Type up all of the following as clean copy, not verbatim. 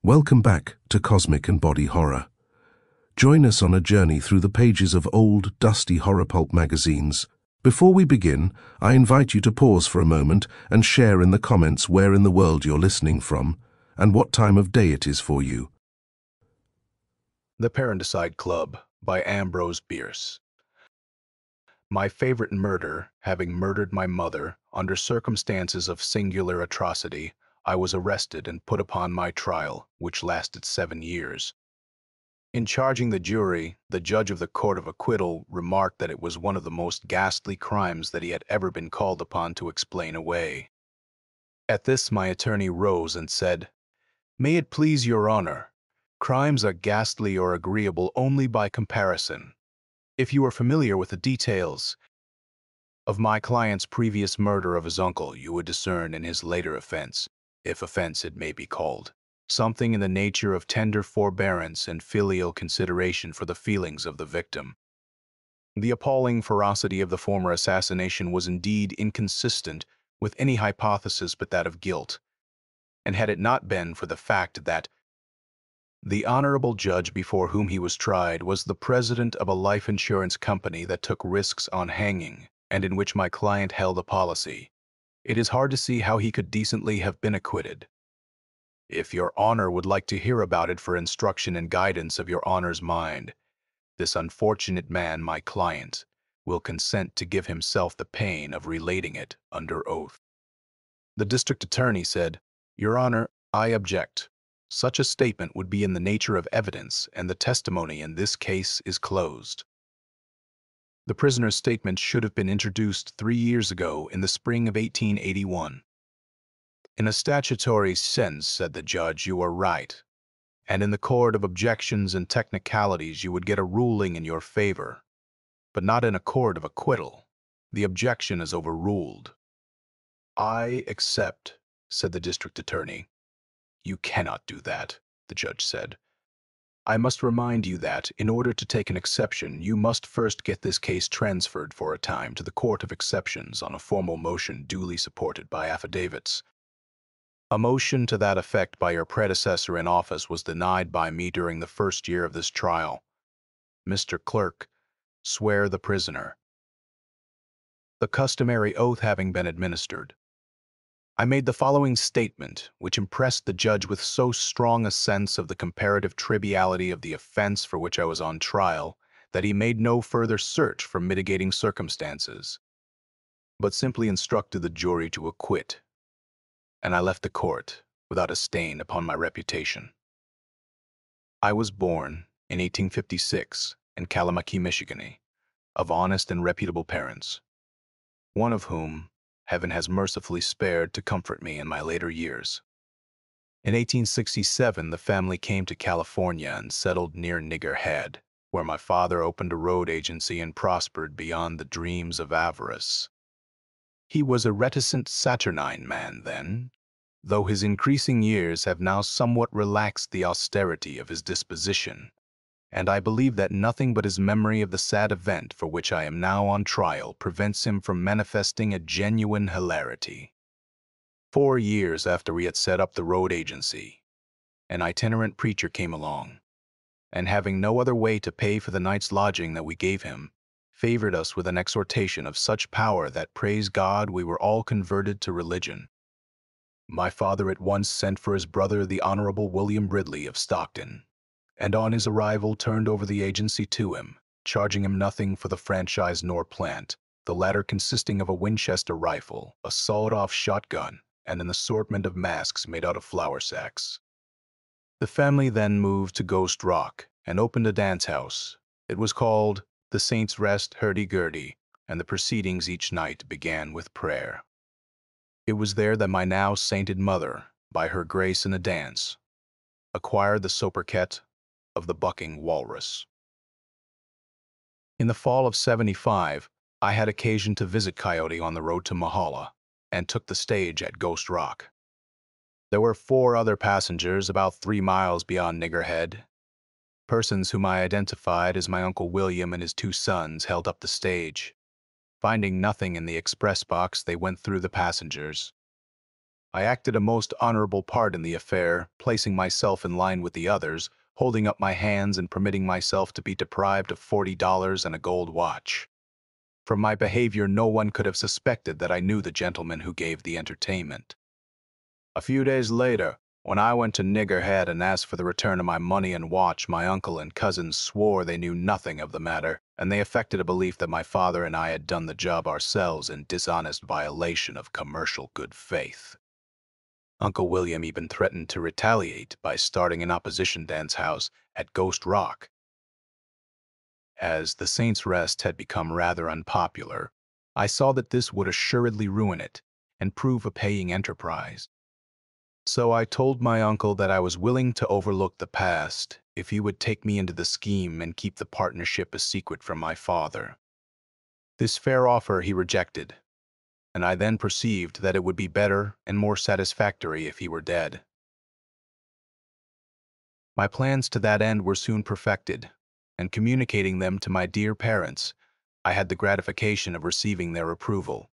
Welcome back to Cosmic and Body Horror. Join us on a journey through the pages of old, dusty horror pulp magazines. Before we begin, I invite you to pause for a moment and share in the comments where in the world you're listening from and what time of day it is for you. The Parenticide Club by Ambrose Bierce. My favorite murder, having murdered my mother, under circumstances of singular atrocity, I was arrested and put upon my trial, which lasted 7 years. In charging the jury, the judge of the Court of Acquittal remarked that it was one of the most ghastly crimes that he had ever been called upon to explain away. At this my attorney rose and said, "May it please your honor, crimes are ghastly or agreeable only by comparison. If you are familiar with the details of my client's previous murder of his uncle, you would discern in his later offense, if offense it may be called, something in the nature of tender forbearance and filial consideration for the feelings of the victim. The appalling ferocity of the former assassination was indeed inconsistent with any hypothesis but that of guilt, and had it not been for the fact that the honorable judge before whom he was tried was the president of a life insurance company that took risks on hanging, and in which my client held a policy, it is hard to see how he could decently have been acquitted. If your honor would like to hear about it for instruction and guidance of your honor's mind, this unfortunate man, my client, will consent to give himself the pain of relating it under oath." The district attorney said, "Your honor, I object. Such a statement would be in the nature of evidence, and the testimony in this case is closed." The prisoner's statement should have been introduced 3 years ago in the spring of 1881. "In a statutory sense," said the judge, "you are right, and in the court of objections and technicalities you would get a ruling in your favor, but not in a court of acquittal. The objection is overruled." "I accept," said the district attorney. "You cannot do that," the judge said. "I must remind you that, in order to take an exception, you must first get this case transferred for a time to the Court of Exceptions on a formal motion duly supported by affidavits. A motion to that effect by your predecessor in office was denied by me during the first year of this trial. Mr. Clerk, swear the prisoner." The customary oath having been administered, I made the following statement, which impressed the judge with so strong a sense of the comparative triviality of the offense for which I was on trial that he made no further search for mitigating circumstances, but simply instructed the jury to acquit, and I left the court without a stain upon my reputation. I was born in 1856 in Kalamaki, Michigan, of honest and reputable parents, one of whom Heaven has mercifully spared to comfort me in my later years. In 1867, the family came to California and settled near Nigger Head, where my father opened a road agency and prospered beyond the dreams of avarice. He was a reticent, saturnine man then, though his increasing years have now somewhat relaxed the austerity of his disposition, and I believe that nothing but his memory of the sad event for which I am now on trial prevents him from manifesting a genuine hilarity. 4 years after we had set up the road agency, an itinerant preacher came along, and having no other way to pay for the night's lodging that we gave him, favored us with an exhortation of such power that, praise God, we were all converted to religion. My father at once sent for his brother, the Honorable William Ridley of Stockton, and on his arrival turned over the agency to him, charging him nothing for the franchise nor plant, the latter consisting of a Winchester rifle, a sawed-off shotgun, and an assortment of masks made out of flour sacks. The family then moved to Ghost Rock and opened a dance house. It was called the Saints' Rest Hurdy-Gurdy, and the proceedings each night began with prayer. It was there that my now sainted mother, by her grace in a dance, acquired the sobriquet of the Bucking Walrus. In the fall of '75, I had occasion to visit Coyote on the road to Mahala and took the stage at Ghost Rock. There were 4 other passengers about 3 miles beyond Nigger Head. Persons whom I identified as my Uncle William and his 2 sons held up the stage. Finding nothing in the express box, they went through the passengers. I acted a most honorable part in the affair, placing myself in line with the others, holding up my hands and permitting myself to be deprived of $40 and a gold watch. From my behavior, no one could have suspected that I knew the gentleman who gave the entertainment. A few days later, when I went to Niggerhead and asked for the return of my money and watch, my uncle and cousins swore they knew nothing of the matter, and they affected a belief that my father and I had done the job ourselves in dishonest violation of commercial good faith. Uncle William even threatened to retaliate by starting an opposition dance house at Ghost Rock. As the Saints' Rest had become rather unpopular, I saw that this would assuredly ruin it and prove a paying enterprise. So I told my uncle that I was willing to overlook the past if he would take me into the scheme and keep the partnership a secret from my father. This fair offer he rejected, and I then perceived that it would be better and more satisfactory if he were dead. My plans to that end were soon perfected, and communicating them to my dear parents, I had the gratification of receiving their approval.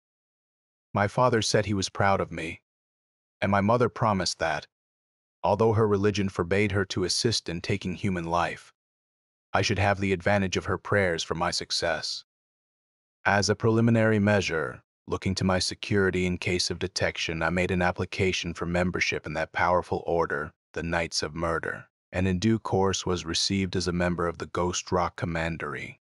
My father said he was proud of me, and my mother promised that, although her religion forbade her to assist in taking human life, I should have the advantage of her prayers for my success. As a preliminary measure, looking to my security in case of detection, I made an application for membership in that powerful order, the Knights of Murder, and in due course was received as a member of the Ghost Rock Commandery.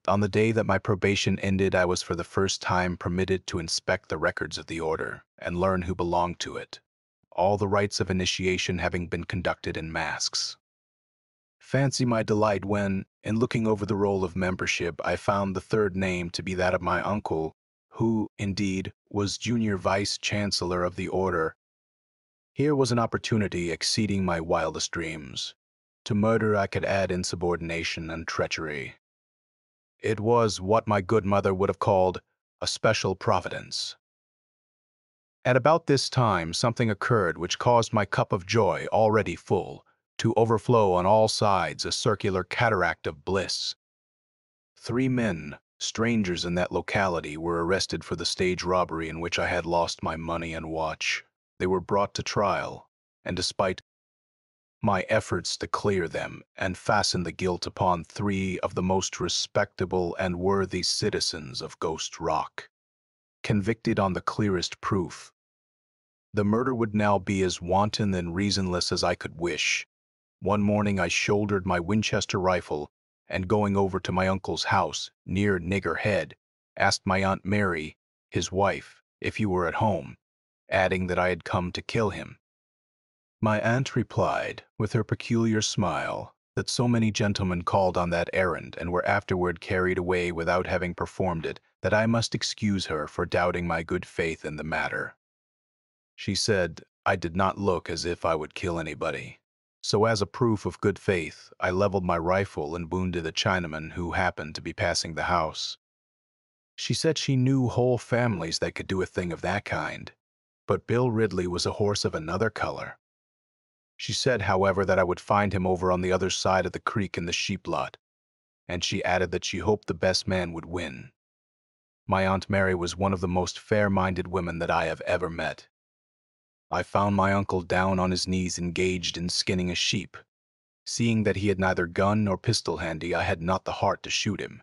On the day that my probation ended, I was for the first time permitted to inspect the records of the order and learn who belonged to it, all the rites of initiation having been conducted in masks. Fancy my delight when, in looking over the roll of membership, I found the third name to be that of my uncle, who, indeed, was junior vice-chancellor of the order. Here was an opportunity exceeding my wildest dreams. To murder I could add insubordination and treachery. It was what my good mother would have called a special providence. At about this time, something occurred which caused my cup of joy, already full, to overflow on all sides, a circular cataract of bliss. 3 men, strangers in that locality, were arrested for the stage robbery in which I had lost my money and watch. They were brought to trial, and despite my efforts to clear them and fasten the guilt upon 3 of the most respectable and worthy citizens of Ghost Rock, convicted on the clearest proof, the murder would now be as wanton and reasonless as I could wish. One morning I shouldered my Winchester rifle and, going over to my uncle's house near Niggerhead, asked my Aunt Mary, his wife, if he were at home, adding that I had come to kill him. My aunt replied, with her peculiar smile, that so many gentlemen called on that errand and were afterward carried away without having performed it, that I must excuse her for doubting my good faith in the matter. She said I did not look as if I would kill anybody. So as a proof of good faith, I leveled my rifle and wounded a Chinaman who happened to be passing the house. She said she knew whole families that could do a thing of that kind, but Bill Ridley was a horse of another color. She said, however, that I would find him over on the other side of the creek in the sheep lot, and she added that she hoped the best man would win. My Aunt Mary was one of the most fair-minded women that I have ever met. I found my uncle down on his knees engaged in skinning a sheep. Seeing that he had neither gun nor pistol handy, I had not the heart to shoot him.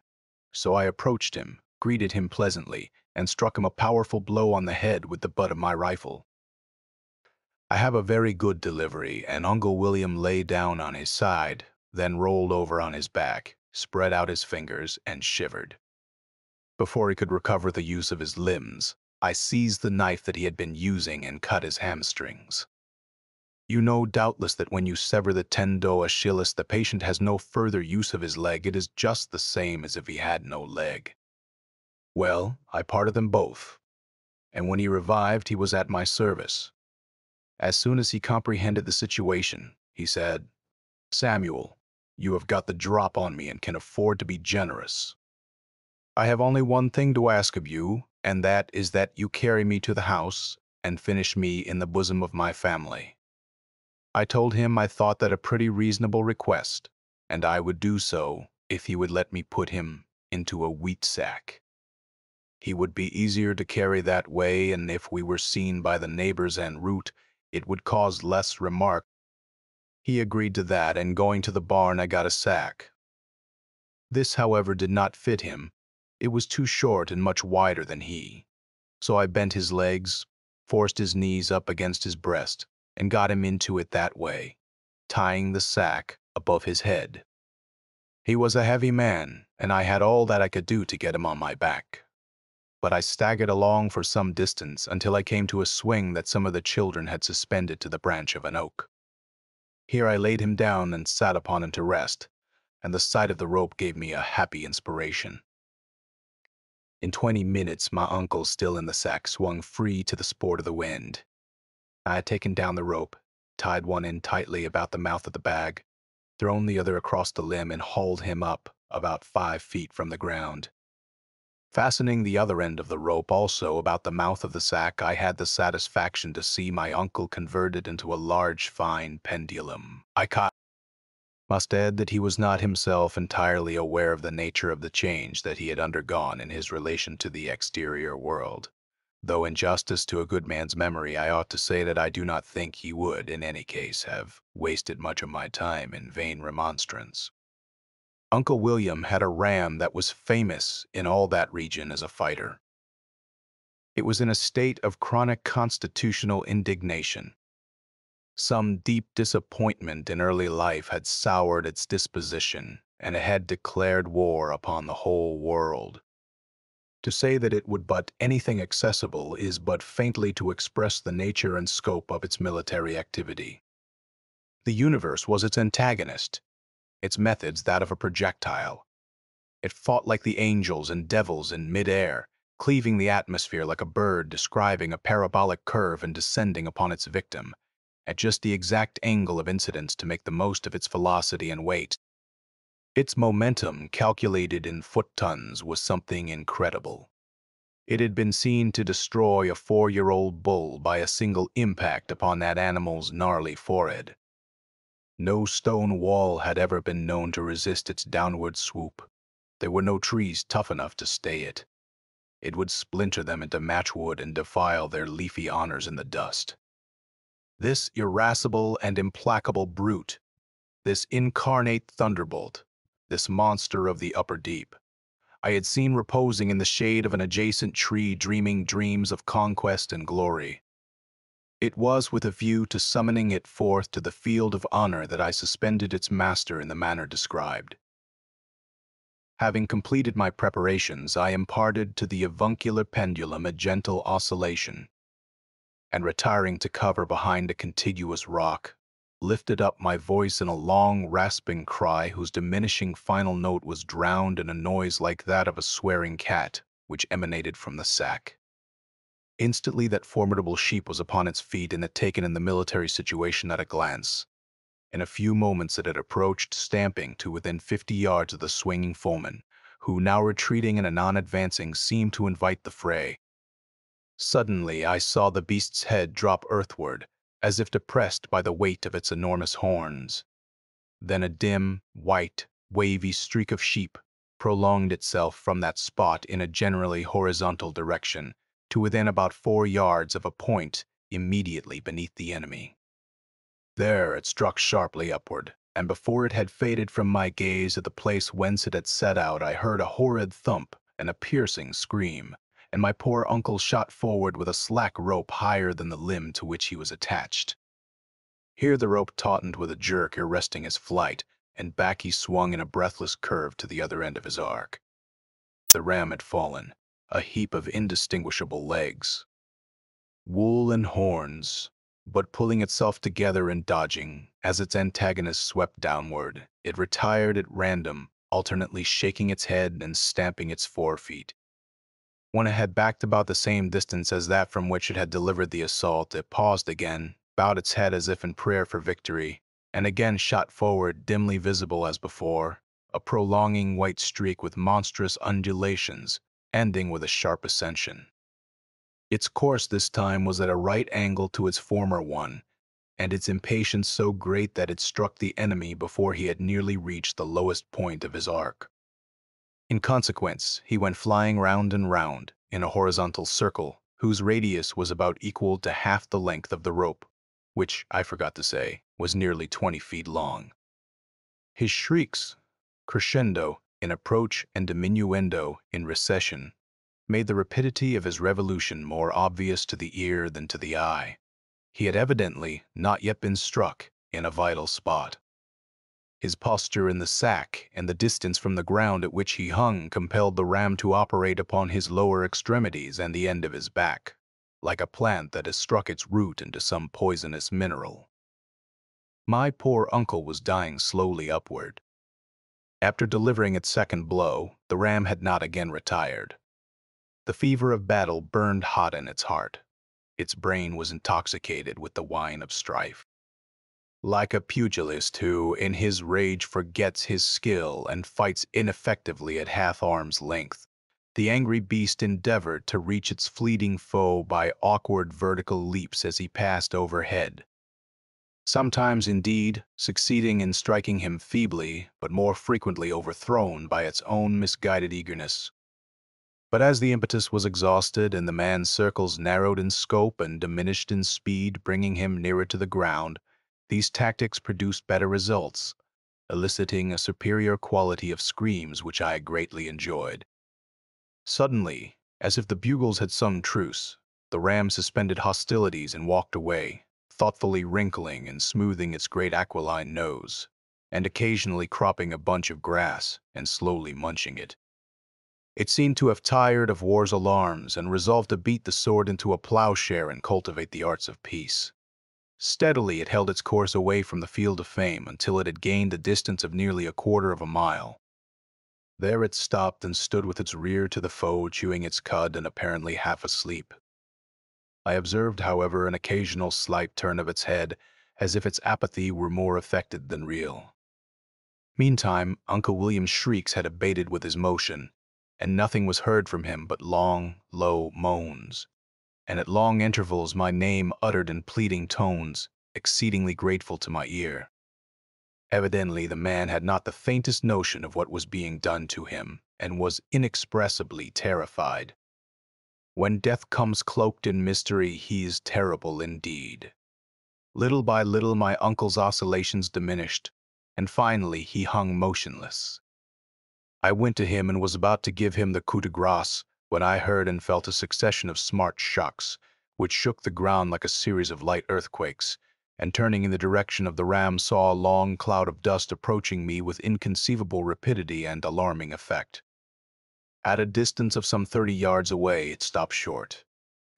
So I approached him, greeted him pleasantly, and struck him a powerful blow on the head with the butt of my rifle. I have a very good delivery, and Uncle William lay down on his side, then rolled over on his back, spread out his fingers, and shivered. Before he could recover the use of his limbs, I seized the knife that he had been using and cut his hamstrings. You know doubtless that when you sever the tendo Achilles, the patient has no further use of his leg. It is just the same as if he had no leg. Well, I parted them both, and when he revived, he was at my service. As soon as he comprehended the situation, he said, "Samuel, you have got the drop on me and can afford to be generous. I have only one thing to ask of you, and that is that you carry me to the house and finish me in the bosom of my family." I told him I thought that a pretty reasonable request, and I would do so if he would let me put him into a wheat sack. He would be easier to carry that way, and if we were seen by the neighbors en route, it would cause less remark. He agreed to that, and going to the barn, I got a sack. This, however, did not fit him. It was too short and much wider than he. So I bent his legs, forced his knees up against his breast, and got him into it that way, tying the sack above his head. He was a heavy man, and I had all that I could do to get him on my back. But I staggered along for some distance until I came to a swing that some of the children had suspended to the branch of an oak. Here I laid him down and sat upon him to rest, and the sight of the rope gave me a happy inspiration. In 20 minutes, my uncle, still in the sack, swung free to the sport of the wind. I had taken down the rope, tied one end tightly about the mouth of the bag, thrown the other across the limb, and hauled him up about 5 feet from the ground. Fastening the other end of the rope also about the mouth of the sack, I had the satisfaction to see my uncle converted into a large, fine pendulum. I must add that he was not himself entirely aware of the nature of the change that he had undergone in his relation to the exterior world, though in justice to a good man's memory, I ought to say that I do not think he would, in any case, have wasted much of my time in vain remonstrance. Uncle William had a ram that was famous in all that region as a fighter. It was in a state of chronic constitutional indignation. Some deep disappointment in early life had soured its disposition, and it had declared war upon the whole world. To say that it would butt anything accessible is but faintly to express the nature and scope of its military activity. The universe was its antagonist, its methods that of a projectile. It fought like the angels and devils in mid-air, cleaving the atmosphere like a bird describing a parabolic curve and descending upon its victim, at just the exact angle of incidence to make the most of its velocity and weight. Its momentum, calculated in foot-tons, was something incredible. It had been seen to destroy a 4-year-old bull by a single impact upon that animal's gnarly forehead. No stone wall had ever been known to resist its downward swoop. There were no trees tough enough to stay it. It would splinter them into matchwood and defile their leafy honors in the dust. This irascible and implacable brute, this incarnate thunderbolt, this monster of the upper deep, I had seen reposing in the shade of an adjacent tree, dreaming dreams of conquest and glory. It was with a view to summoning it forth to the field of honor that I suspended its master in the manner described. Having completed my preparations, I imparted to the avuncular pendulum a gentle oscillation, and retiring to cover behind a contiguous rock, lifted up my voice in a long, rasping cry whose diminishing final note was drowned in a noise like that of a swearing cat, which emanated from the sack. Instantly that formidable sheep was upon its feet and had taken in the military situation at a glance. In a few moments it had approached, stamping, to within 50 yards of the swinging foeman, who, now retreating and anon advancing, seemed to invite the fray. Suddenly I saw the beast's head drop earthward, as if depressed by the weight of its enormous horns. Then a dim, white, wavy streak of sheep prolonged itself from that spot in a generally horizontal direction to within about 4 yards of a point immediately beneath the enemy. There it struck sharply upward, and before it had faded from my gaze at the place whence it had set out, I heard a horrid thump and a piercing scream, and my poor uncle shot forward with a slack rope higher than the limb to which he was attached. Here the rope tautened with a jerk, arresting his flight, and back he swung in a breathless curve to the other end of his arc. The ram had fallen, a heap of indistinguishable legs, wool and horns, but pulling itself together and dodging, as its antagonist swept downward, it retired at random, alternately shaking its head and stamping its forefeet. When it had backed about the same distance as that from which it had delivered the assault, it paused again, bowed its head as if in prayer for victory, and again shot forward, dimly visible as before, a prolonging white streak with monstrous undulations, ending with a sharp ascension. Its course this time was at a right angle to its former one, and its impatience so great that it struck the enemy before he had nearly reached the lowest point of his arc. In consequence, he went flying round and round, in a horizontal circle whose radius was about equal to half the length of the rope, which, I forgot to say, was nearly 20 feet long. His shrieks, crescendo in approach and diminuendo in recession, made the rapidity of his revolution more obvious to the ear than to the eye. He had evidently not yet been struck in a vital spot. His posture in the sack and the distance from the ground at which he hung compelled the ram to operate upon his lower extremities and the end of his back, like a plant that has struck its root into some poisonous mineral. My poor uncle was dying slowly upward. After delivering its second blow, the ram had not again retired. The fever of battle burned hot in its heart. Its brain was intoxicated with the wine of strife. Like a pugilist who, in his rage, forgets his skill and fights ineffectively at half-arm's length, the angry beast endeavored to reach its fleeting foe by awkward vertical leaps as he passed overhead. Sometimes, indeed, succeeding in striking him feebly, but more frequently overthrown by its own misguided eagerness. But as the impetus was exhausted and the man's circles narrowed in scope and diminished in speed, bringing him nearer to the ground, these tactics produced better results, eliciting a superior quality of screams which I greatly enjoyed. Suddenly, as if the bugles had sung truce, the ram suspended hostilities and walked away, thoughtfully wrinkling and smoothing its great aquiline nose, and occasionally cropping a bunch of grass and slowly munching it. It seemed to have tired of war's alarms and resolved to beat the sword into a plowshare and cultivate the arts of peace. Steadily it held its course away from the field of fame until it had gained a distance of nearly a quarter of a mile. There it stopped and stood with its rear to the foe, chewing its cud and apparently half asleep. I observed, however, an occasional slight turn of its head, as if its apathy were more affected than real. Meantime, Uncle William's shrieks had abated with his motion, and nothing was heard from him but long, low moans, and at long intervals my name uttered in pleading tones, exceedingly grateful to my ear. Evidently the man had not the faintest notion of what was being done to him, and was inexpressibly terrified. When death comes cloaked in mystery, he is terrible indeed. Little by little my uncle's oscillations diminished, and finally he hung motionless. I went to him and was about to give him the coup de grace when I heard and felt a succession of smart shocks, which shook the ground like a series of light earthquakes, and turning in the direction of the ram saw a long cloud of dust approaching me with inconceivable rapidity and alarming effect. At a distance of some 30 yards away it stopped short,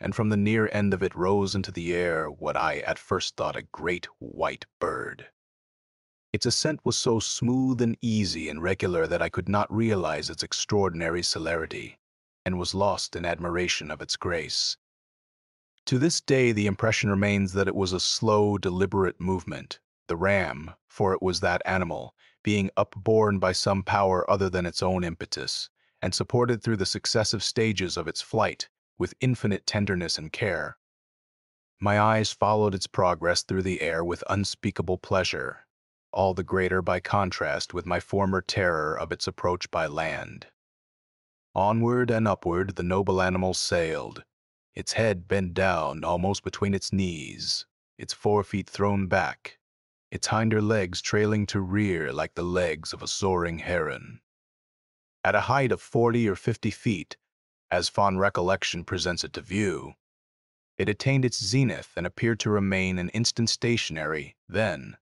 and from the near end of it rose into the air what I at first thought a great white bird. Its ascent was so smooth and easy and regular that I could not realize its extraordinary celerity, and was lost in admiration of its grace. To this day the impression remains that it was a slow, deliberate movement, the ram, for it was that animal, being upborne by some power other than its own impetus, and supported through the successive stages of its flight with infinite tenderness and care. My eyes followed its progress through the air with unspeakable pleasure, all the greater by contrast with my former terror of its approach by land. Onward and upward the noble animal sailed, its head bent down almost between its knees, its forefeet thrown back, its hinder legs trailing to rear like the legs of a soaring heron. At a height of 40 or 50 feet, as fond recollection presents it to view, it attained its zenith and appeared to remain an instant stationary, then,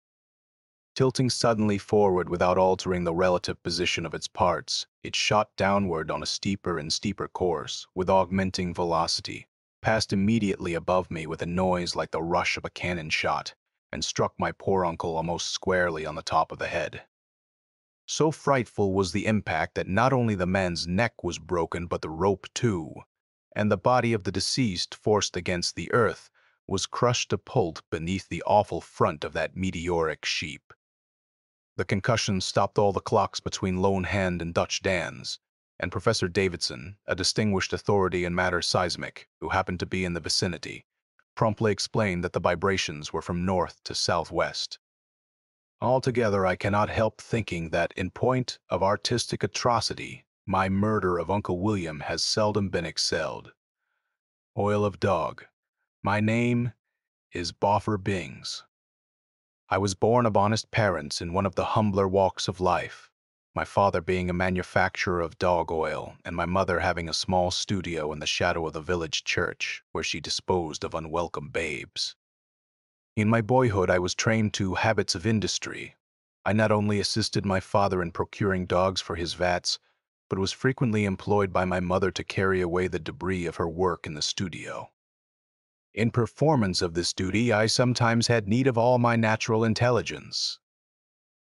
tilting suddenly forward without altering the relative position of its parts, it shot downward on a steeper and steeper course, with augmenting velocity, passed immediately above me with a noise like the rush of a cannon shot, and struck my poor uncle almost squarely on the top of the head. So frightful was the impact that not only the man's neck was broken but the rope too, and the body of the deceased, forced against the earth, was crushed to pulp beneath the awful front of that meteoric sheep. The concussion stopped all the clocks between Lone Hand and Dutch Dan's, and Professor Davidson, a distinguished authority in matters seismic, who happened to be in the vicinity, promptly explained that the vibrations were from north to southwest. Altogether, I cannot help thinking that, in point of artistic atrocity, my murder of Uncle William has seldom been excelled. Oil of dog. My name is Boffer Bings. I was born of honest parents in one of the humbler walks of life, my father being a manufacturer of dog oil and my mother having a small studio in the shadow of the village church where she disposed of unwelcome babes. In my boyhood, I was trained to habits of industry. I not only assisted my father in procuring dogs for his vats, but was frequently employed by my mother to carry away the debris of her work in the studio. In performance of this duty, I sometimes had need of all my natural intelligence,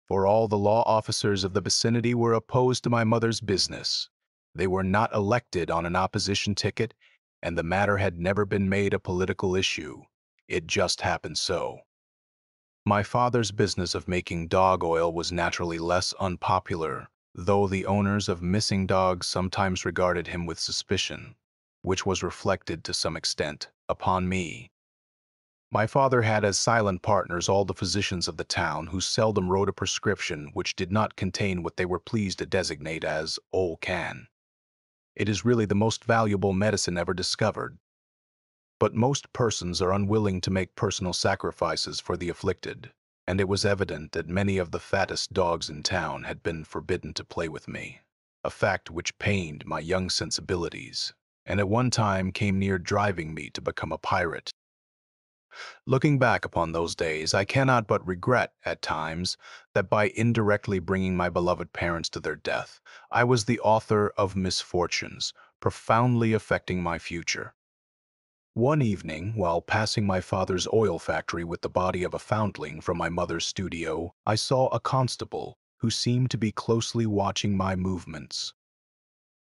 for all the law officers of the vicinity were opposed to my mother's business. They were not elected on an opposition ticket, and the matter had never been made a political issue. It just happened so. My father's business of making dog oil was naturally less unpopular, though the owners of missing dogs sometimes regarded him with suspicion, which was reflected to some extent upon me. My father had as silent partners all the physicians of the town who seldom wrote a prescription which did not contain what they were pleased to designate as Ol Can. It is really the most valuable medicine ever discovered. But most persons are unwilling to make personal sacrifices for the afflicted, and it was evident that many of the fattest dogs in town had been forbidden to play with me, a fact which pained my young sensibilities, and at one time came near driving me to become a pirate. Looking back upon those days, I cannot but regret, at times, that by indirectly bringing my beloved parents to their death, I was the author of misfortunes, profoundly affecting my future. One evening, while passing my father's oil factory with the body of a foundling from my mother's studio, I saw a constable who seemed to be closely watching my movements.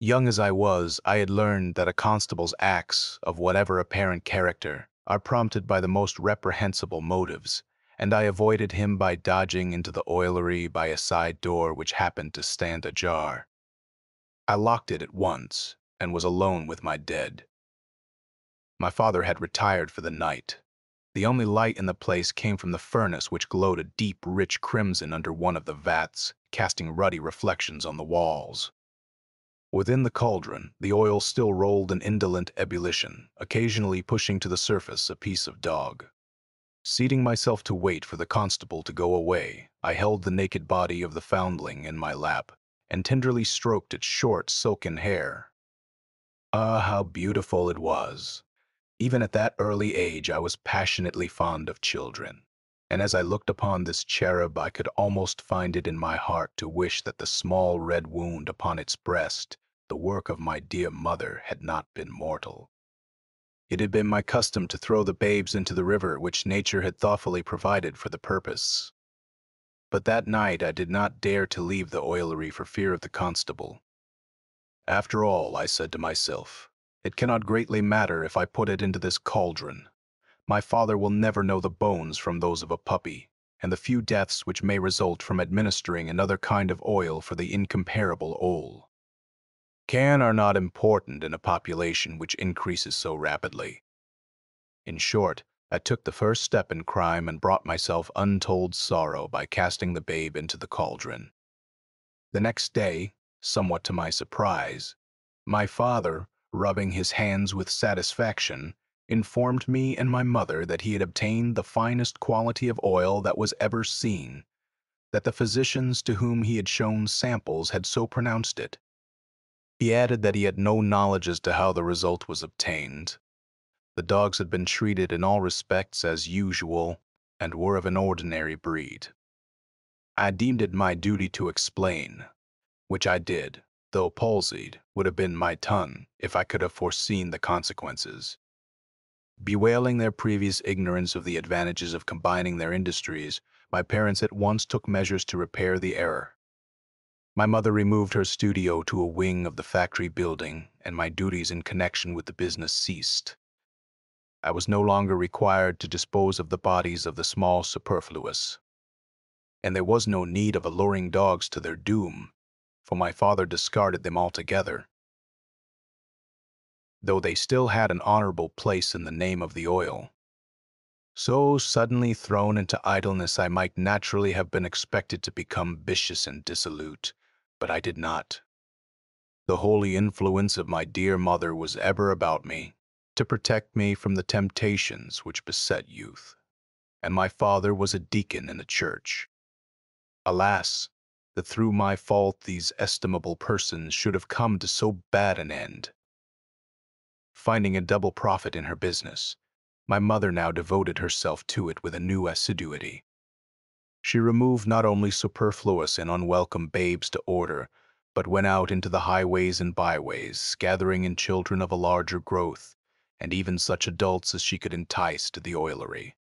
Young as I was, I had learned that a constable's acts, of whatever apparent character, are prompted by the most reprehensible motives, and I avoided him by dodging into the oilery by a side door which happened to stand ajar. I locked it at once, and was alone with my dead. My father had retired for the night. The only light in the place came from the furnace, which glowed a deep, rich crimson under one of the vats, casting ruddy reflections on the walls. Within the cauldron, the oil still rolled in indolent ebullition, occasionally pushing to the surface a piece of dog. Seating myself to wait for the constable to go away, I held the naked body of the foundling in my lap, and tenderly stroked its short, silken hair. Ah, how beautiful it was! Even at that early age, I was passionately fond of children, and as I looked upon this cherub, I could almost find it in my heart to wish that the small red wound upon its breast, the work of my dear mother, had not been mortal. It had been my custom to throw the babes into the river which nature had thoughtfully provided for the purpose. But that night I did not dare to leave the oilery for fear of the constable. After all, I said to myself, it cannot greatly matter if I put it into this cauldron. My father will never know the bones from those of a puppy, and the few deaths which may result from administering another kind of oil for the incomparable Ol Can are not important in a population which increases so rapidly. In short, I took the first step in crime and brought myself untold sorrow by casting the babe into the cauldron. The next day, somewhat to my surprise, my father, rubbing his hands with satisfaction, informed me and my mother that he had obtained the finest quality of oil that was ever seen, that the physicians to whom he had shown samples had so pronounced it. He added that he had no knowledge as to how the result was obtained. The dogs had been treated in all respects as usual and were of an ordinary breed. I deemed it my duty to explain, which I did, though palsied would have been my tongue if I could have foreseen the consequences. Bewailing their previous ignorance of the advantages of combining their industries, my parents at once took measures to repair the error. My mother removed her studio to a wing of the factory building, and my duties in connection with the business ceased. I was no longer required to dispose of the bodies of the small superfluous, and there was no need of alluring dogs to their doom, for my father discarded them altogether, though they still had an honorable place in the name of the oil. So suddenly thrown into idleness, I might naturally have been expected to become vicious and dissolute, but I did not. The holy influence of my dear mother was ever about me, to protect me from the temptations which beset youth. And my father was a deacon in the church. Alas, that through my fault these estimable persons should have come to so bad an end. Finding a double profit in her business, my mother now devoted herself to it with a new assiduity. She removed not only superfluous and unwelcome babes to order, but went out into the highways and byways, gathering in children of a larger growth, and even such adults as she could entice to the oilery.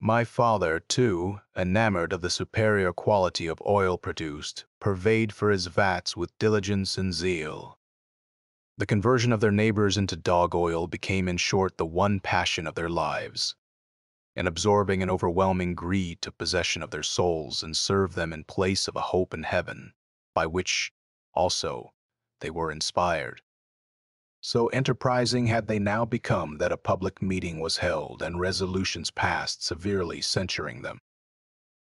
My father, too, enamored of the superior quality of oil produced, purveyed for his vats with diligence and zeal. The conversion of their neighbors into dog oil became in short the one passion of their lives. An absorbing and overwhelming greed took possession of their souls and served them in place of a hope in heaven, by which, also, they were inspired. So enterprising had they now become that a public meeting was held and resolutions passed severely censuring them.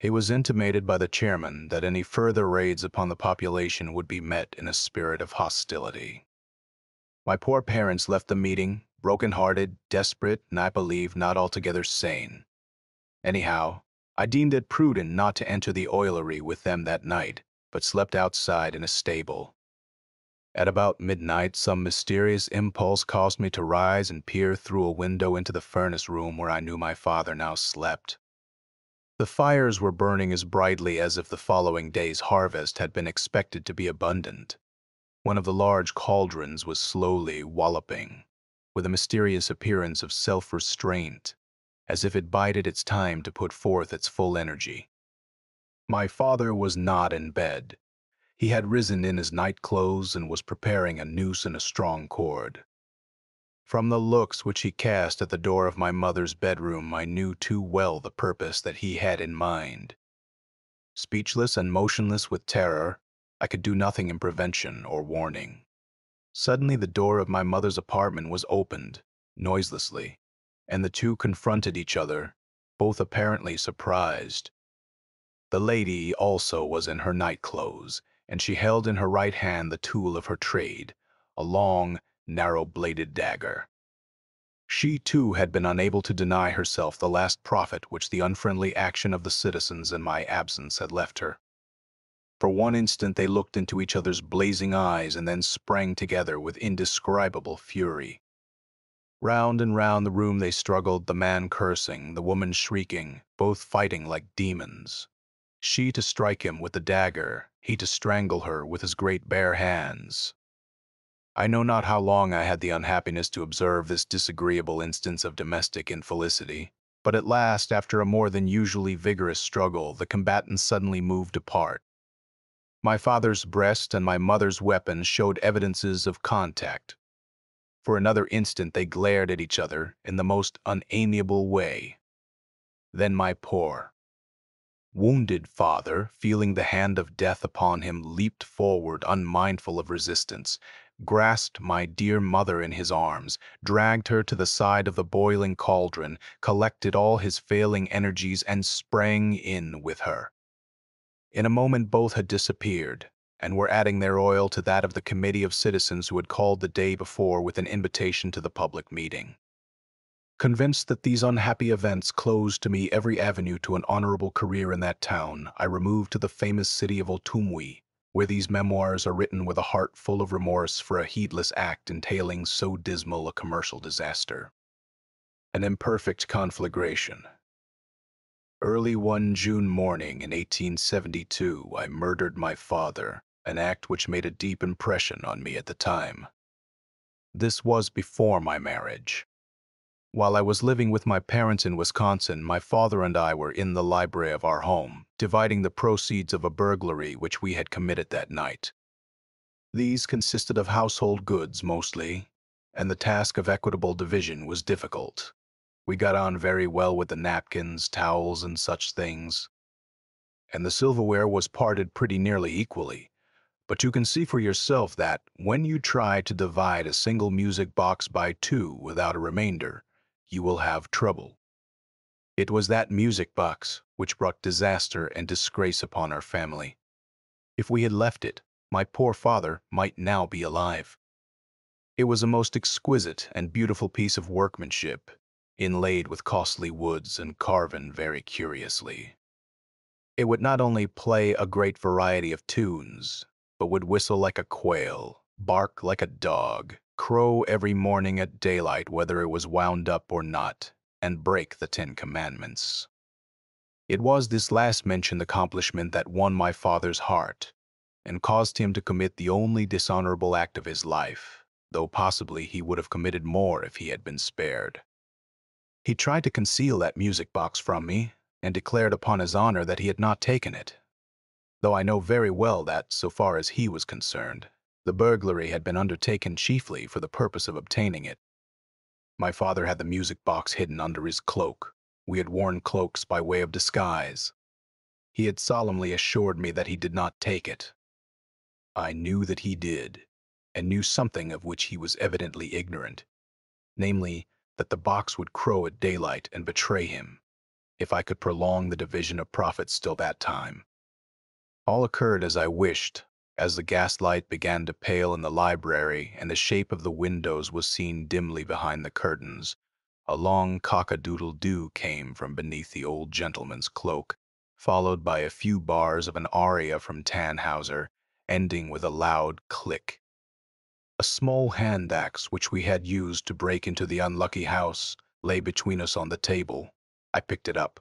It was intimated by the chairman that any further raids upon the population would be met in a spirit of hostility. My poor parents left the meeting, broken-hearted, desperate, and I believe not altogether sane. Anyhow, I deemed it prudent not to enter the oilery with them that night, but slept outside in a stable. At about midnight, some mysterious impulse caused me to rise and peer through a window into the furnace room where I knew my father now slept. The fires were burning as brightly as if the following day's harvest had been expected to be abundant. One of the large cauldrons was slowly walloping, with a mysterious appearance of self-restraint, as if it bided its time to put forth its full energy. My father was not in bed. He had risen in his night clothes and was preparing a noose and a strong cord. From the looks which he cast at the door of my mother's bedroom, I knew too well the purpose that he had in mind. Speechless and motionless with terror, I could do nothing in prevention or warning. Suddenly the door of my mother's apartment was opened, noiselessly, and the two confronted each other, both apparently surprised. The lady also was in her night clothes, and she held in her right hand the tool of her trade, a long, narrow-bladed dagger. She, too, had been unable to deny herself the last profit which the unfriendly action of the citizens in my absence had left her. For one instant they looked into each other's blazing eyes and then sprang together with indescribable fury. Round and round the room they struggled, the man cursing, the woman shrieking, both fighting like demons. She to strike him with the dagger, he to strangle her with his great bare hands. I know not how long I had the unhappiness to observe this disagreeable instance of domestic infelicity, but at last, after a more than usually vigorous struggle, the combatants suddenly moved apart. My father's breast and my mother's weapon showed evidences of contact. For another instant they glared at each other in the most unamiable way. Then my poor, wounded father, feeling the hand of death upon him, leaped forward, unmindful of resistance, grasped my dear mother in his arms, dragged her to the side of the boiling cauldron, collected all his failing energies, and sprang in with her. In a moment both had disappeared, and were adding their oil to that of the committee of citizens who had called the day before with an invitation to the public meeting. Convinced that these unhappy events closed to me every avenue to an honorable career in that town, I removed to the famous city of Otumwi, where these memoirs are written with a heart full of remorse for a heedless act entailing so dismal a commercial disaster. An imperfect conflagration. Early one June morning in 1872, I murdered my father, an act which made a deep impression on me at the time. This was before my marriage. While I was living with my parents in Wisconsin, my father and I were in the library of our home, dividing the proceeds of a burglary which we had committed that night. These consisted of household goods mostly, and the task of equitable division was difficult. We got on very well with the napkins, towels, and such things, and the silverware was parted pretty nearly equally. But you can see for yourself that, when you try to divide a single music box by two without a remainder, you will have trouble. It was that music box which brought disaster and disgrace upon our family. If we had left it, my poor father might now be alive. It was a most exquisite and beautiful piece of workmanship, inlaid with costly woods and carven very curiously. It would not only play a great variety of tunes, but would whistle like a quail, bark like a dog, crow every morning at daylight whether it was wound up or not, and break the 10 Commandments. It was this last mentioned accomplishment that won my father's heart and caused him to commit the only dishonorable act of his life, though possibly he would have committed more if he had been spared. He tried to conceal that music box from me and declared upon his honor that he had not taken it, though I know very well that, so far as he was concerned, the burglary had been undertaken chiefly for the purpose of obtaining it. My father had the music box hidden under his cloak. We had worn cloaks by way of disguise. He had solemnly assured me that he did not take it. I knew that he did, and knew something of which he was evidently ignorant, namely, that the box would crow at daylight and betray him, if I could prolong the division of profits till that time. All occurred as I wished, as the gaslight began to pale in the library and the shape of the windows was seen dimly behind the curtains. A long cock-a-doodle-doo came from beneath the old gentleman's cloak, followed by a few bars of an aria from Tannhauser, ending with a loud click. A small hand axe which we had used to break into the unlucky house lay between us on the table. I picked it up.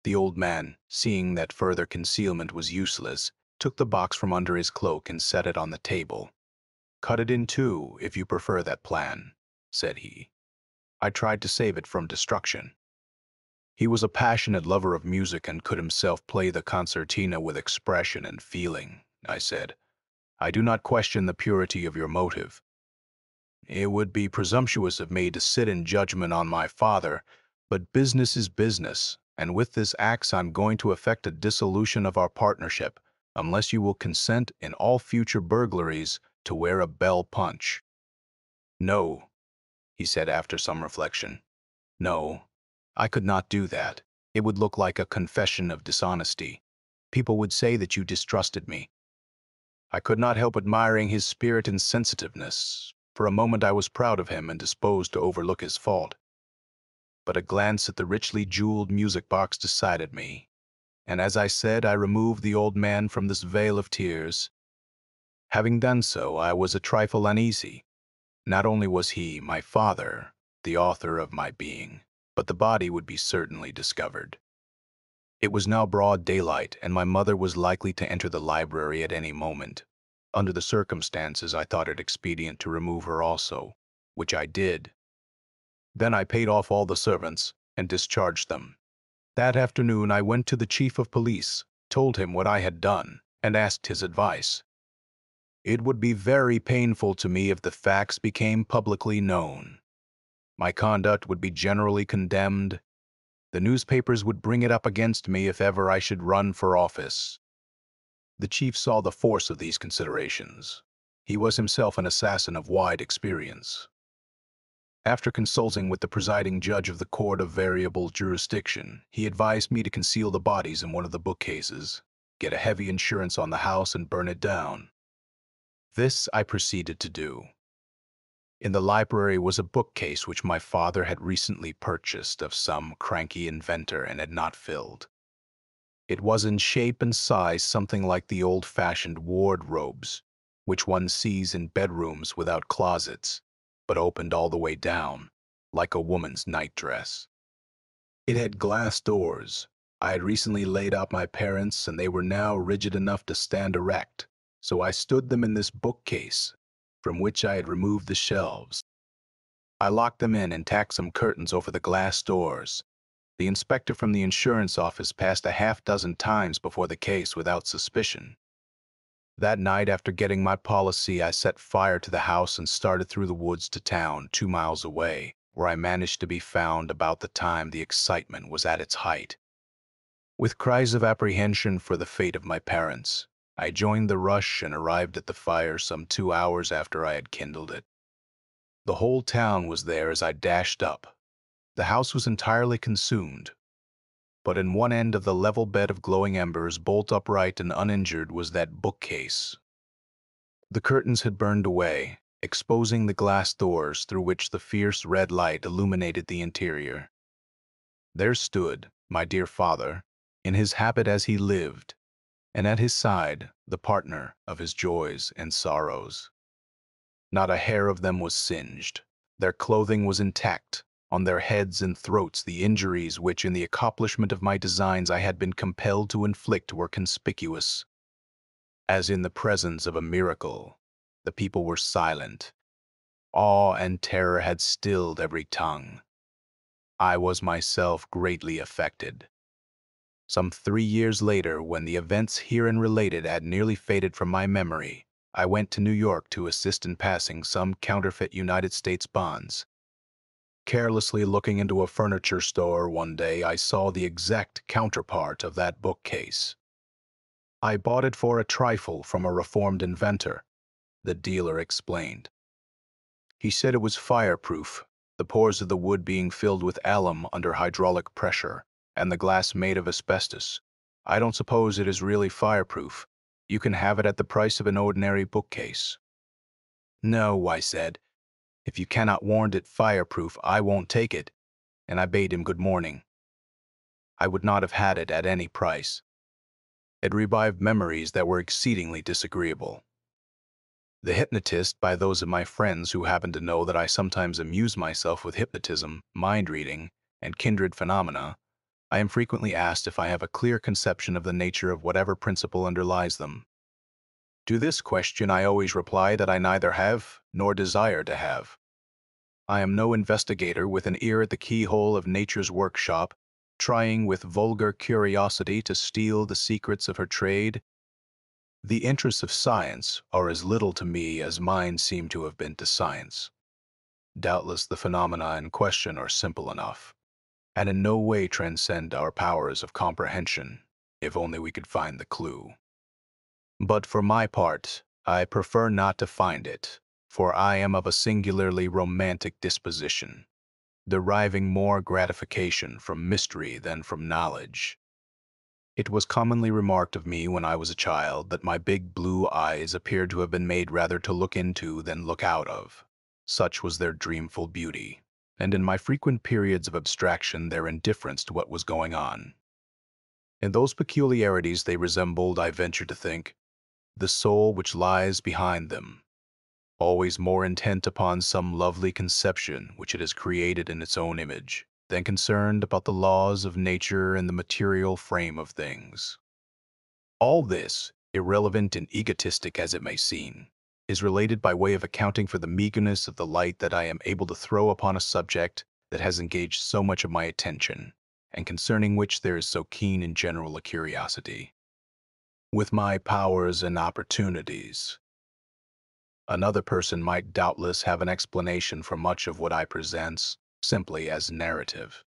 The old man, seeing that further concealment was useless, took the box from under his cloak and set it on the table. "Cut it in two, if you prefer that plan," said he. I tried to save it from destruction. He was a passionate lover of music and could himself play the concertina with expression and feeling, I said. "I do not question the purity of your motive. It would be presumptuous of me to sit in judgment on my father, but business is business, and with this axe I'm going to effect a dissolution of our partnership, unless you will consent in all future burglaries to wear a bell punch." "No," he said after some reflection. "No, I could not do that. It would look like a confession of dishonesty. People would say that you distrusted me." I could not help admiring his spirit and sensitiveness. For a moment I was proud of him and disposed to overlook his fault. But a glance at the richly jeweled music box decided me, and as I said, I removed the old man from this vale of tears. Having done so, I was a trifle uneasy. Not only was he, my father, the author of my being, but the body would be certainly discovered. It was now broad daylight, and my mother was likely to enter the library at any moment. Under the circumstances, I thought it expedient to remove her also, which I did. Then I paid off all the servants and discharged them. That afternoon I went to the chief of police, told him what I had done, and asked his advice. It would be very painful to me if the facts became publicly known. My conduct would be generally condemned. The newspapers would bring it up against me if ever I should run for office. The chief saw the force of these considerations. He was himself an assassin of wide experience. After consulting with the presiding judge of the court of variable jurisdiction, he advised me to conceal the bodies in one of the bookcases, get a heavy insurance on the house, and burn it down. This I proceeded to do. In the library was a bookcase which my father had recently purchased of some cranky inventor and had not filled. It was in shape and size something like the old-fashioned wardrobes, which one sees in bedrooms without closets, but opened all the way down, like a woman's nightdress. It had glass doors. I had recently laid out my parents, and they were now rigid enough to stand erect, so I stood them in this bookcase, from which I had removed the shelves. I locked them in and tacked some curtains over the glass doors. The inspector from the insurance office passed a half-dozen times before the case without suspicion. That night, after getting my policy, I set fire to the house and started through the woods to town, 2 miles away, where I managed to be found about the time the excitement was at its height. With cries of apprehension for the fate of my parents, I joined the rush and arrived at the fire some 2 hours after I had kindled it. The whole town was there as I dashed up. The house was entirely consumed, but in one end of the level bed of glowing embers, bolt upright and uninjured, was that bookcase, The curtains had burned away, exposing the glass doors through which the fierce red light illuminated the interior. There stood my dear father, in his habit as he lived, and at his side the partner of his joys and sorrows. Not a hair of them was singed. Their clothing was intact. On their heads and throats the injuries which in the accomplishment of my designs I had been compelled to inflict were conspicuous. As in the presence of a miracle, the people were silent. Awe and terror had stilled every tongue. I was myself greatly affected. Some 3 years later, when the events herein related had nearly faded from my memory, I went to New York to assist in passing some counterfeit United States bonds. Carelessly looking into a furniture store one day, I saw the exact counterpart of that bookcase. I bought it for a trifle from a reformed inventor, the dealer explained. He said it was fireproof, the pores of the wood being filled with alum under hydraulic pressure, and the glass made of asbestos. I don't suppose it is really fireproof. You can have it at the price of an ordinary bookcase. No, I said. If you cannot warrant it fireproof, I won't take it, and I bade him good morning. I would not have had it at any price. It revived memories that were exceedingly disagreeable. The hypnotist, by those of my friends who happen to know that I sometimes amuse myself with hypnotism, mind reading, and kindred phenomena, I am frequently asked if I have a clear conception of the nature of whatever principle underlies them. To this question I always reply that I neither have nor desire to have. I am no investigator with an ear at the keyhole of nature's workshop, trying with vulgar curiosity to steal the secrets of her trade. The interests of science are as little to me as mine seem to have been to science. Doubtless the phenomena in question are simple enough, and in no way transcend our powers of comprehension, if only we could find the clue. But for my part, I prefer not to find it, for I am of a singularly romantic disposition, deriving more gratification from mystery than from knowledge. It was commonly remarked of me when I was a child that my big blue eyes appeared to have been made rather to look into than look out of. Such was their dreamful beauty, and in my frequent periods of abstraction their indifference to what was going on. In those peculiarities they resembled, I venture to think, the soul which lies behind them, always more intent upon some lovely conception which it has created in its own image, than concerned about the laws of nature and the material frame of things. All this, irrelevant and egotistic as it may seem, is related by way of accounting for the meagerness of the light that I am able to throw upon a subject that has engaged so much of my attention, and concerning which there is so keen and general a curiosity. With my powers and opportunities, another person might doubtless have an explanation for much of what I present simply as narrative.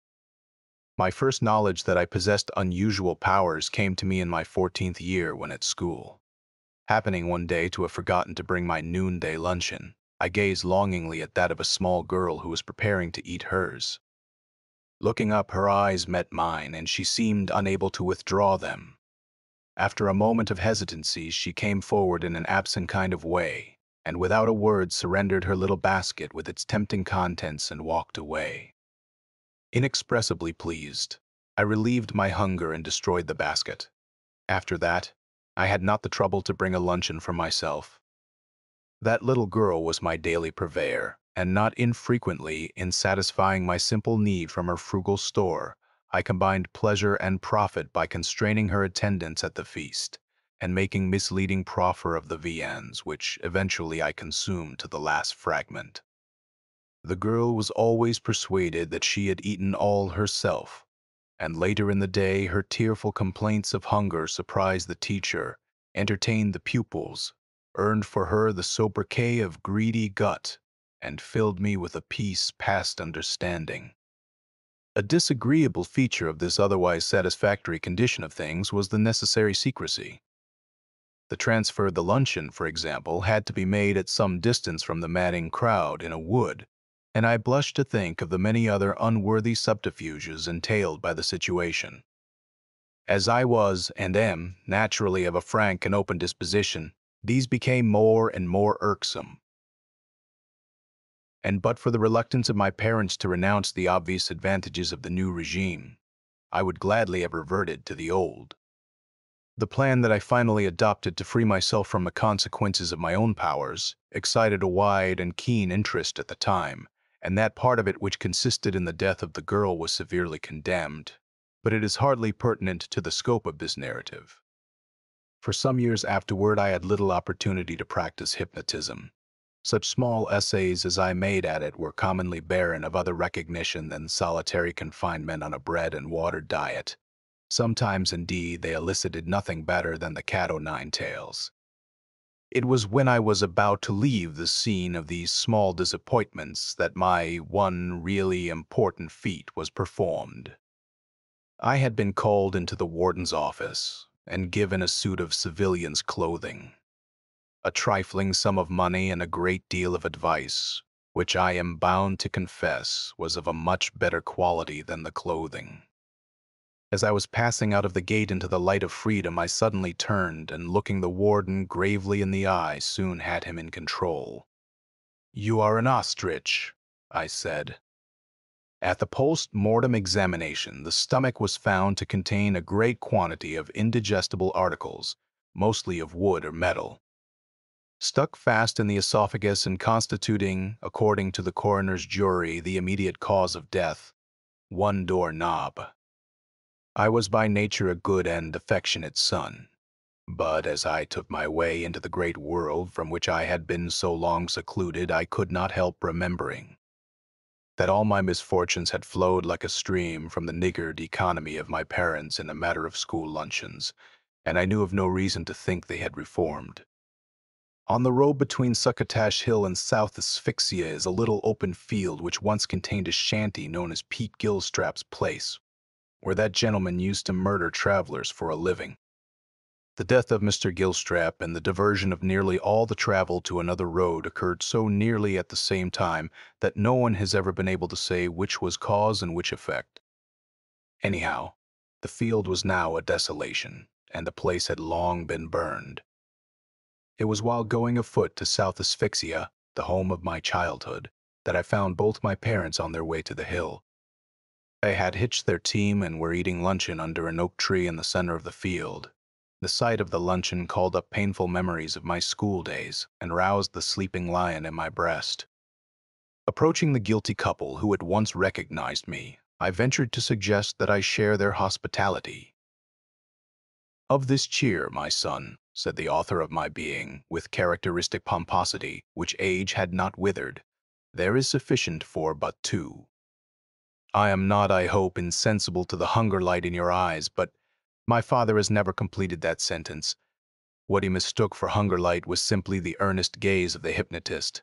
My first knowledge that I possessed unusual powers came to me in my 14th year when at school. Happening one day to have forgotten to bring my noonday luncheon, I gazed longingly at that of a small girl who was preparing to eat hers. Looking up, her eyes met mine, and she seemed unable to withdraw them. After a moment of hesitancy, she came forward in an absent kind of way, and without a word surrendered her little basket with its tempting contents and walked away. Inexpressibly pleased, I relieved my hunger and destroyed the basket. After that, I had not the trouble to bring a luncheon for myself. That little girl was my daily purveyor, and not infrequently, in satisfying my simple need from her frugal store, I combined pleasure and profit by constraining her attendance at the feast, and making misleading proffer of the viands, which eventually I consumed to the last fragment. The girl was always persuaded that she had eaten all herself, and later in the day her tearful complaints of hunger surprised the teacher, entertained the pupils, earned for her the sobriquet of greedy gut, and filled me with a peace past understanding. A disagreeable feature of this otherwise satisfactory condition of things was the necessary secrecy. The transfer of the luncheon, for example, had to be made at some distance from the madding crowd in a wood, and I blush to think of the many other unworthy subterfuges entailed by the situation. As I was, and am, naturally of a frank and open disposition, These became more and more irksome, and but for the reluctance of my parents to renounce the obvious advantages of the new regime, I would gladly have reverted to the old. The plan that I finally adopted to free myself from the consequences of my own powers excited a wide and keen interest at the time, and that part of it which consisted in the death of the girl was severely condemned. But it is hardly pertinent to the scope of this narrative. For some years afterward, I had little opportunity to practice hypnotism. Such small essays as I made at it were commonly barren of other recognition than solitary confinement on a bread and water diet. Sometimes, indeed, they elicited nothing better than the cat o' nine tails. It was when I was about to leave the scene of these small disappointments that my one really important feat was performed. I had been called into the warden's office and given a suit of civilian's clothing, a trifling sum of money and a great deal of advice, which I am bound to confess was of a much better quality than the clothing. As I was passing out of the gate into the light of freedom, I suddenly turned and, looking the warden gravely in the eye, soon had him in control. "You are an ostrich," I said. At the post-mortem examination, the stomach was found to contain a great quantity of indigestible articles, mostly of wood or metal, stuck fast in the esophagus and constituting, according to the coroner's jury, the immediate cause of death, one door knob. I was by nature a good and affectionate son, but as I took my way into the great world from which I had been so long secluded, I could not help remembering that all my misfortunes had flowed like a stream from the niggard economy of my parents in a matter of school luncheons, and I knew of no reason to think they had reformed. On the road between Succotash Hill and South Asphyxia is a little open field which once contained a shanty known as Pete Gilstrap's place, where that gentleman used to murder travelers for a living. The death of Mr. Gilstrap and the diversion of nearly all the travel to another road occurred so nearly at the same time that no one has ever been able to say which was cause and which effect. Anyhow, the field was now a desolation, and the place had long been burned. It was while going afoot to South Asphyxia, the home of my childhood, that I found both my parents on their way to the hill. They had hitched their team and were eating luncheon under an oak tree in the center of the field. The sight of the luncheon called up painful memories of my school days and roused the sleeping lion in my breast. Approaching the guilty couple who had once recognized me, I ventured to suggest that I share their hospitality. "Of this cheer, my son," said the author of my being, with characteristic pomposity which age had not withered, "there is sufficient for but two. I am not, I hope, insensible to the hunger light in your eyes, but my father has never completed that sentence. What he mistook for hunger light was simply the earnest gaze of the hypnotist.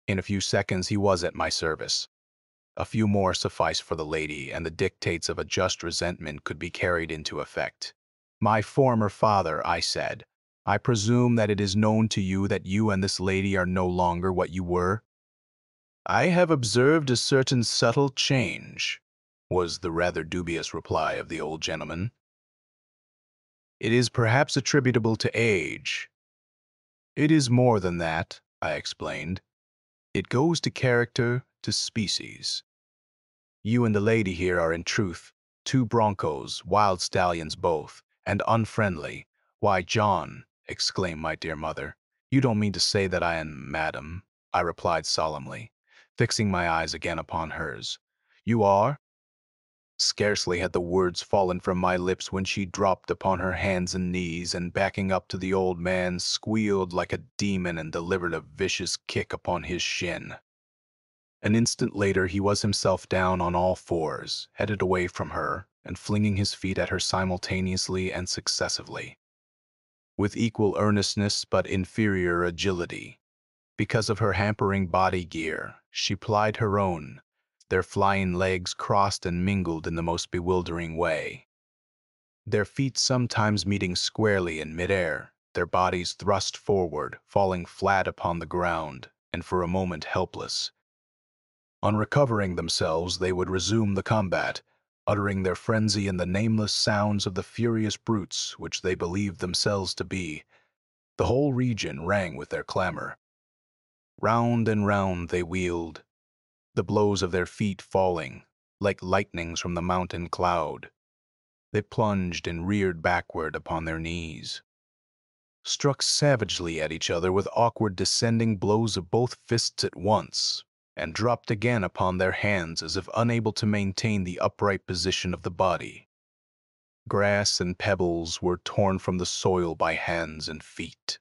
In a few seconds he was at my service. A few more sufficed for the lady, and the dictates of a just resentment could be carried into effect. "My former father," I said, "I presume that it is known to you that you and this lady are no longer what you were?" "I have observed a certain subtle change," was the rather dubious reply of the old gentleman. "It is perhaps attributable to age." "It is more than that," I explained. "It goes to character, to species. You and the lady here are in truth two broncos, wild stallions both, and unfriendly." "Why, John," exclaimed my dear mother, "you don't mean to say that I am..." "Madam," I replied solemnly, fixing my eyes again upon hers. "You are?" Scarcely had the words fallen from my lips when she dropped upon her hands and knees and, backing up to the old man, squealed like a demon and delivered a vicious kick upon his shin. An instant later he was himself down on all fours, headed away from her, and flinging his feet at her simultaneously and successively. With equal earnestness but inferior agility, because of her hampering body gear, she plied her own. Their flying legs crossed and mingled in the most bewildering way, their feet sometimes meeting squarely in midair, their bodies thrust forward, falling flat upon the ground, and for a moment helpless. On recovering themselves, they would resume the combat, uttering their frenzy in the nameless sounds of the furious brutes which they believed themselves to be. The whole region rang with their clamor. Round and round they wheeled, the blows of their feet falling, like lightnings from the mountain cloud. They plunged and reared backward upon their knees, struck savagely at each other with awkward descending blows of both fists at once, and dropped again upon their hands as if unable to maintain the upright position of the body. Grass and pebbles were torn from the soil by hands and feet.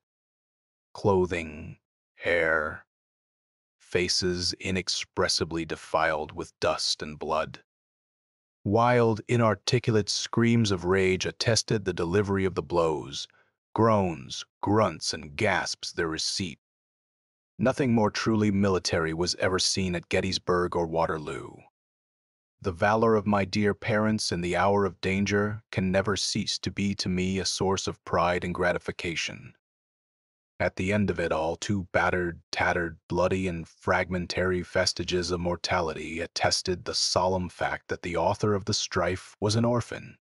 Clothing, hair, faces inexpressibly defiled with dust and blood. Wild, inarticulate screams of rage attested the delivery of the blows, groans, grunts, and gasps their receipt. Nothing more truly military was ever seen at Gettysburg or Waterloo. The valor of my dear parents in the hour of danger can never cease to be to me a source of pride and gratification. At the end of it all, two battered, tattered, bloody, and fragmentary vestiges of mortality attested the solemn fact that the author of the strife was an orphan.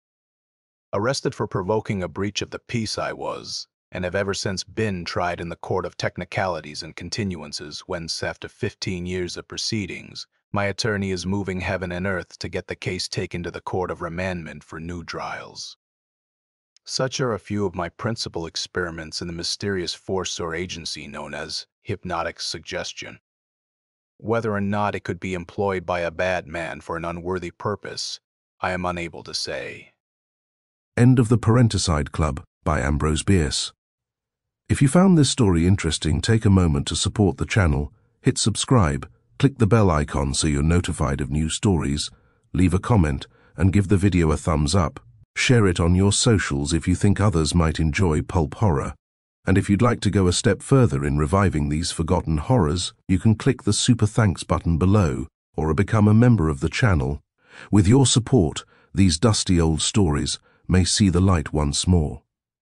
Arrested for provoking a breach of the peace I was, and have ever since been tried in the court of technicalities and continuances, whence after 15 years of proceedings, my attorney is moving heaven and earth to get the case taken to the court of remandment for new trials. Such are a few of my principal experiments in the mysterious force or agency known as hypnotic suggestion. Whether or not it could be employed by a bad man for an unworthy purpose, I am unable to say. End of the Parenticide Club by Ambrose Bierce. If you found this story interesting, take a moment to support the channel, hit subscribe, click the bell icon so you're notified of new stories, leave a comment, and give the video a thumbs up. Share it on your socials if you think others might enjoy pulp horror. And if you'd like to go a step further in reviving these forgotten horrors, you can click the Super Thanks button below or become a member of the channel. With your support, these dusty old stories may see the light once more.